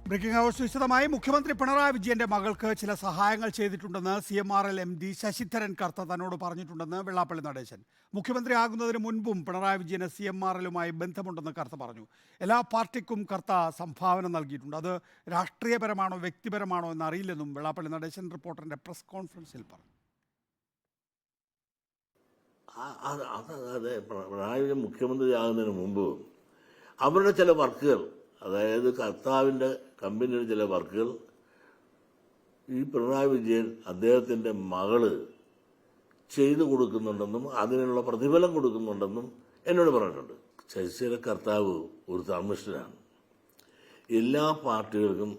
Breaking house വിശദമായി മുഖ്യമന്ത്രി പിണറായി വിജയന്റെ മകൾക്ക് ചില സഹായങ്ങൾ ചെയ്തിട്ടുണ്ടെന്ന് CMRL MD ശശിധരൻ കർത്ത തന്നോട് പറഞ്ഞിട്ടുണ്ടെന്ന് വെള്ളാപ്പള്ളി നടേശൻ. മുഖ്യമന്ത്രി ആകുന്നതിന് മുൻപും പിണറായി വിജയന് CMRLുമായി ബന്ധമുണ്ടെന്ന് കർത്ത പറഞ്ഞു. എല്ലാ പാർട്ടിക്കും കർത്ത സംഭാവന നൽകിയിട്ടുണ്ട്. അത് രാഷ്ട്രീയപരമാണോ വ്യക്തിപരമാണോ എന്നറിയില്ലെന്നും വെള്ളാപ്പള്ളി നടേശൻ റിപ്പോർട്ടറിന്റെ പ്രസ് കോൺഫറൻസിൽ പറഞ്ഞു. അതെ, പിണറായി വിജയൻ മുഖ്യമന്ത്രി ആകുന്നതിന് മുമ്പ് അവരുടെ ചില വർക്കുകൾ, അതായത് കർത്താവിൻ്റെ കമ്പനിയുടെ ചില വർക്കുകൾ ഈ പിണറായി വിജയൻ അദ്ദേഹത്തിൻ്റെ മകള് ചെയ്തു കൊടുക്കുന്നുണ്ടെന്നും അതിനുള്ള പ്രതിഫലം കൊടുക്കുന്നുണ്ടെന്നും എന്നോട് പറഞ്ഞിട്ടുണ്ട്. ശശിധരൻ കർത്താവ് ഒരു ധർമ്മിഷ്ഠനാണ്. എല്ലാ പാർട്ടികൾക്കും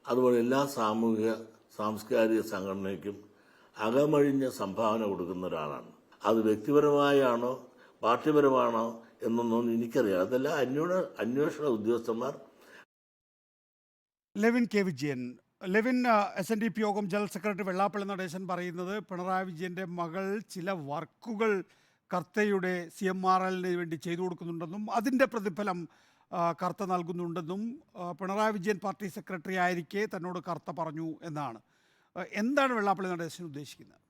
അതുപോലെ എല്ലാ സാമൂഹിക സാംസ്കാരിക സംഘടനയ്ക്കും അകമഴിഞ്ഞ സംഭാവന കൊടുക്കുന്ന ഒരാളാണ്. അത് വ്യക്തിപരമായാണോ പാർട്ടിപരമാണോ എന്നൊന്നും എനിക്കറിയാം. അതല്ല അന്വേഷണ ഉദ്യോഗസ്ഥന്മാർ. Levin K Vijayan, Levin, SNDP യോഗം ജനറൽ സെക്രട്ടറി വെള്ളാപ്പള്ളി നടേശൻ പറയുന്നത് പിണറായി വിജയന്റെ മകൾ ചില വർക്കുകൾ കർത്തയുടെ CMRLന് വേണ്ടി ചെയ്തു കൊടുക്കുന്നുണ്ടെന്നും അതിൻ്റെ പ്രതിഫലം കർത്ത നൽകുന്നുണ്ടെന്നും പിണറായി വിജയൻ പാർട്ടി സെക്രട്ടറി ആയിരിക്കെ തന്നോട് കർത്ത പറഞ്ഞു എന്നാണ്. എന്താണ് വെള്ളാപ്പള്ളി നടേശൻ ഉദ്ദേശിക്കുന്നത്?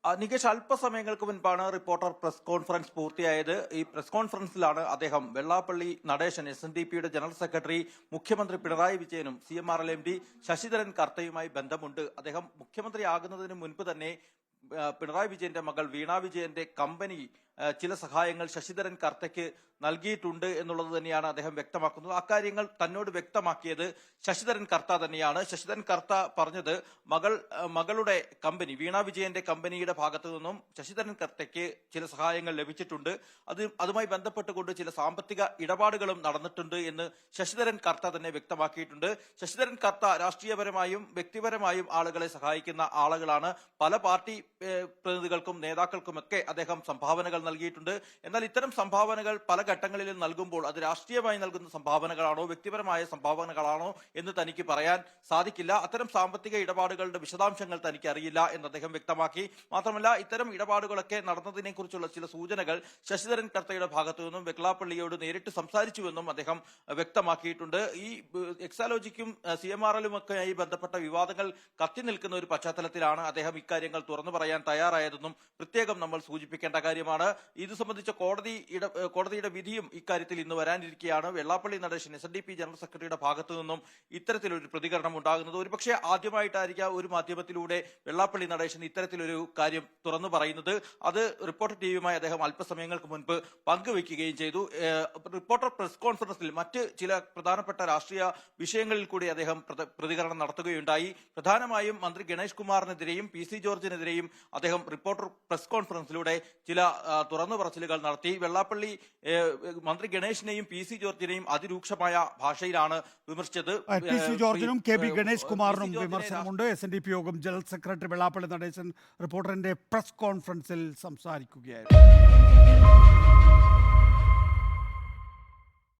നികേഷ്, അല്പസമയങ്ങൾക്ക് മുൻപാണ് റിപ്പോർട്ടർ പ്രസ് കോൺഫറൻസ് പൂർത്തിയായത്. ഈ പ്രസ് കോൺഫറൻസിലാണ് അദ്ദേഹം വെള്ളാപ്പള്ളി നടേശൻ, SNDPയുടെ ജനറൽ സെക്രട്ടറി, മുഖ്യമന്ത്രി പിണറായി വിജയനും CMRL MD ശശിധരൻ കർത്തയുമായി ബന്ധമുണ്ട്. അദ്ദേഹം മുഖ്യമന്ത്രിയാകുന്നതിന് മുൻപ് തന്നെ പിണറായി വിജയന്റെ മകൾ വീണ വിജയന്റെ കമ്പനി ചില സഹായങ്ങൾ ശശിധരൻ കർത്തയ്ക്ക് നൽകിയിട്ടുണ്ട് എന്നുള്ളത് തന്നെയാണ് അദ്ദേഹം വ്യക്തമാക്കുന്നത്. അക്കാര്യങ്ങൾ തന്നോട് വ്യക്തമാക്കിയത് ശശിധരൻ കർത്ത തന്നെയാണ്. ശശിധരൻ കർത്ത പറഞ്ഞത് മകളുടെ കമ്പനി വീണ വിജയന്റെ കമ്പനിയുടെ ഭാഗത്തു നിന്നും ശശിധരൻ കർത്തയ്ക്ക് ചില സഹായങ്ങൾ ലഭിച്ചിട്ടുണ്ട്. അതുമായി ബന്ധപ്പെട്ടുകൊണ്ട് ചില സാമ്പത്തിക ഇടപാടുകളും നടന്നിട്ടുണ്ട് എന്ന് ശശിധരൻ കർത്ത തന്നെ വ്യക്തമാക്കിയിട്ടുണ്ട്. ശശിധരൻ കർത്ത രാഷ്ട്രീയപരമായും വ്യക്തിപരമായും ആളുകളെ സഹായിക്കുന്ന ആളുകളാണ്. പല പാർട്ടി പ്രതിനിധികൾക്കും നേതാക്കൾക്കുമൊക്കെ അദ്ദേഹം സംഭാവനകൾ നൽകിയിട്ടുണ്ട്. എന്നാൽ ഇത്തരം സംഭാവനകൾ പല ഘട്ടങ്ങളിലും നൽകുമ്പോൾ അത് രാഷ്ട്രീയമായി നൽകുന്ന സംഭാവനകളാണോ വ്യക്തിപരമായ സംഭാവനകളാണോ എന്ന് തനിക്ക് പറയാൻ സാധിക്കില്ല. അത്തരം സാമ്പത്തിക ഇടപാടുകളുടെ വിശദാംശങ്ങൾ തനിക്ക് അറിയില്ല എന്ന് അദ്ദേഹം വ്യക്തമാക്കി. മാത്രമല്ല, ഇത്തരം ഇടപാടുകളൊക്കെ നടന്നതിനെ കുറിച്ചുള്ള ചില സൂചനകൾ ശശിധരൻ കർത്തയുടെ ഭാഗത്തു നിന്നും വെള്ളാപ്പള്ളിയോട് നേരിട്ട് സംസാരിച്ചുവെന്നും അദ്ദേഹം വ്യക്തമാക്കിയിട്ടുണ്ട്. ഈ എക്സാലോജിക്കും CMRLുമൊക്കെയായി ബന്ധപ്പെട്ട വിവാദങ്ങൾ കത്തി നിൽക്കുന്ന ഒരു പശ്ചാത്തലത്തിലാണ് അദ്ദേഹം ഇക്കാര്യങ്ങൾ തുറന്നു പറയാൻ തയ്യാറായതെന്നും പ്രത്യേകം നമ്മൾ സൂചിപ്പിക്കേണ്ട കാര്യമാണ്. ഇത് സംബന്ധിച്ച കോടതിയുടെ വിധിയും ഇക്കാര്യത്തിൽ ഇന്ന് വരാനിരിക്കുകയാണ്. വെള്ളാപ്പള്ളി നടേശൻ SNDP ജനറൽ സെക്രട്ടറിയുടെ ഭാഗത്തു നിന്നും ഇത്തരത്തിലൊരു പ്രതികരണം ഉണ്ടാകുന്നത് ഒരുപക്ഷെ ആദ്യമായിട്ടായിരിക്കാം ഒരു മാധ്യമത്തിലൂടെ വെള്ളാപ്പള്ളി നടേശൻ ഇത്തരത്തിലൊരു കാര്യം തുറന്നു പറയുന്നത്. അത് റിപ്പോർട്ടർ TVയുമായി അദ്ദേഹം അല്പസമയങ്ങൾക്ക് മുൻപ് പങ്കുവയ്ക്കുകയും ചെയ്തു. റിപ്പോർട്ടർ പ്രസ് കോൺഫറൻസിൽ മറ്റ് ചില പ്രധാനപ്പെട്ട രാഷ്ട്രീയ വിഷയങ്ങളിൽ കൂടി അദ്ദേഹം പ്രതികരണം നടത്തുകയുണ്ടായി. പ്രധാനമായും മന്ത്രി ഗണേഷ് കുമാറിനെതിരെയും PC ജോർജിനെതിരെയും അദ്ദേഹം റിപ്പോർട്ടർ പ്രസ് കോൺഫറൻസിലൂടെ ചില തുറന്നു പറച്ചിലുകൾ നടത്തി. വെള്ളാപ്പള്ളി മന്ത്രി ഗണേഷിനെയും PC ജോർജിനെയും അതിരൂക്ഷമായ ഭാഷയിലാണ് വിമർശിച്ചത്. PC ജോർജിനും KB ഗണേഷ് കുമാറിനും വിമർശനമുണ്ട്. SNDP യോഗം ജനറൽ സെക്രട്ടറി വെള്ളാപ്പള്ളി നടേശൻ റിപ്പോർട്ടറിന്റെ പ്രസ് കോൺഫറൻസിൽ സംസാരിക്കുകയായിരുന്നു.